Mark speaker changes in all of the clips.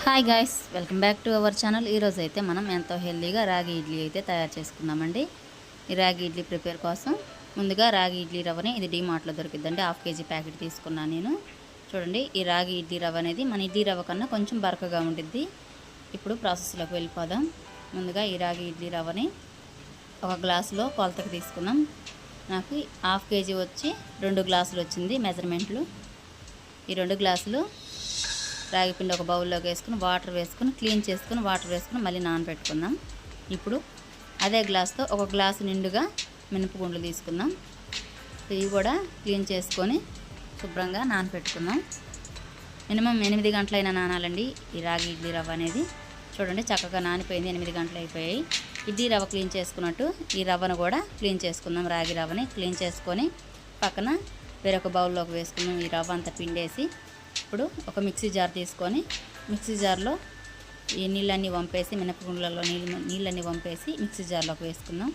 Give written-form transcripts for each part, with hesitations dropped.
Speaker 1: Hi guys, welcome back to our channel. ఈరోజు అయితే మనం ఎంతో హెల్తీగా రాగి ఇడ్లీ అయితే తయారు చేసుకుందామండి. ఈ రాగి ఇడ్లీ ప్రిపేర్ కోసం ముందుగా రాగి ఇడ్లీ రవ్వని ఇది డీమార్ట్లో దొరికిద్దండి. 1/2 kg ప్యాకెట్ తీసుకున్నాను నేను. చూడండి, ఈ రాగి ఇడ్లీ రవ్వ అనేది మన ఇడ్లీ రవ్వ కన్నా కొంచెం బరకగా ఉంటుంది. ఇప్పుడు ప్రాసెస్లోకి వెళ్ళిపోదాం. ముందుగా ఈ రాగి ఇడ్లీ రవ్వని ఒక గ్లాసులో కొలతకి తీసుకున్నాం. నాకు 1/2 kg వచ్చి 2 గ్లాసులు వచ్చింది మెజర్మెంట్లు. ఈ 2 గ్లాసులు రాగి పిండి ఒక బౌల్లోకి వేసుకుని వాటర్ వేసుకుని క్లీన్ చేసుకుని వాటర్ వేసుకుని మళ్ళీ నానబెట్టుకుందాం. ఇప్పుడు అదే గ్లాస్తో ఒక గ్లాసు నిండుగా మినపగుండ్లు తీసుకుందాం. ఇవి కూడా క్లీన్ చేసుకొని శుభ్రంగా నానబెట్టుకుందాం. మినిమం 8 గంటలైనా నానాలండి ఈ రాగి ఇడ్లీ రవ్వ అనేది. చూడండి, చక్కగా నానిపోయింది. 8 గంటలు అయిపోయాయి. ఇడ్లీ రవ్వ క్లీన్ చేసుకున్నట్టు ఈ రవ్వను కూడా క్లీన్ చేసుకుందాం. రాగి రవ్వని క్లీన్ చేసుకొని పక్కన వేరొక బౌల్లోకి వేసుకుందాం. ఈ రవ్వ అంతా పిండేసి ఇప్పుడు ఒక మిక్సీ జార్ తీసుకొని మిక్సీ జార్లో ఈ నీళ్ళన్నీ వంపేసి మినపగుండ్లలో నీళ్ళన్నీ వంపేసి మిక్సీ జార్లోకి వేసుకుందాం.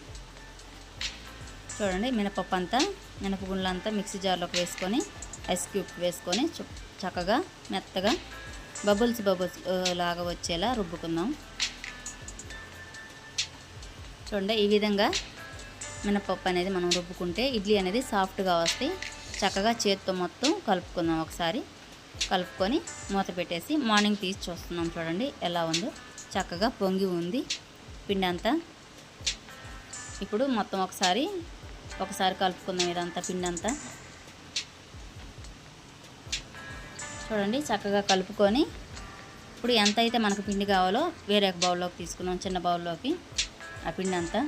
Speaker 1: చూడండి, మినపగుండ్లంతా మిక్సీ జార్లోకి వేసుకొని ఐస్ క్యూబ్ వేసుకొని చక్కగా మెత్తగా బబుల్స్ లాగా వచ్చేలా రుబ్బుకుందాం. చూడండి, ఈ విధంగా మినపప్పు అనేది మనం రుబ్బుకుంటే ఇడ్లీ అనేది సాఫ్ట్గా వస్తాయి. చక్కగా చేత్తో మొత్తం కలుపుకుందాం. ఒకసారి కలుపుకొని మూత పెట్టేసి మార్నింగ్ తీసి చూస్తున్నాం. చూడండి ఎలా ఉందో, చక్కగా పొంగి ఉంది పిండి అంతా. ఇప్పుడు మొత్తం ఒకసారి కలుపుకుందాం ఇదంతా పిండి అంతా. చూడండి, చక్కగా కలుపుకొని ఇప్పుడు ఎంత అయితే మనకు పిండి కావాలో వేరే ఒక బౌల్లోకి తీసుకున్నాం. చిన్న బౌల్లోకి ఆ పిండి అంతా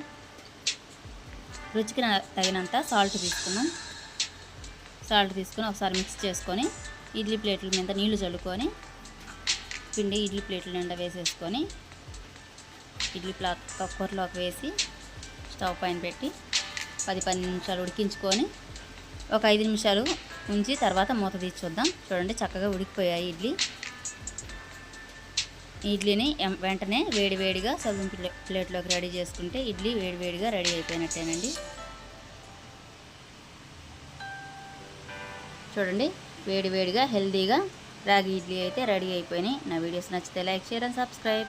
Speaker 1: రుచికి తగినంత సాల్ట్ తీసుకున్నాం. సాల్ట్ తీసుకొని ఒకసారి మిక్స్ చేసుకొని ఇడ్లీ ప్లేట్ల మీద నీళ్లు చల్లుకొని పిండి ఇడ్లీ ప్లేట్ల నిండా వేసేసుకొని ఇడ్లీ కుక్కర్లోకి వేసి స్టవ్ పైన పెట్టి 10 నిమిషాలు ఉడికించుకొని ఒక 5 నిమిషాలు ఉంచి తర్వాత మూత తీసి చూద్దాం. చూడండి, చక్కగా ఉడికిపోయాయి ఇడ్లీని వెంటనే వేడివేడిగా సర్వింగ్ ప్లేట్లోకి రెడీ చేసుకుంటే ఇడ్లీ వేడివేడిగా రెడీ అయిపోయినట్టేనండి. చూడండి, వేడివేడిగా హెల్తీగా రాగి ఇడ్లీ అయితే రెడీ అయిపోయినాయి. నా వీడియోస్ నచ్చితే లైక్, షేర్ అండ్ సబ్స్క్రైబ్.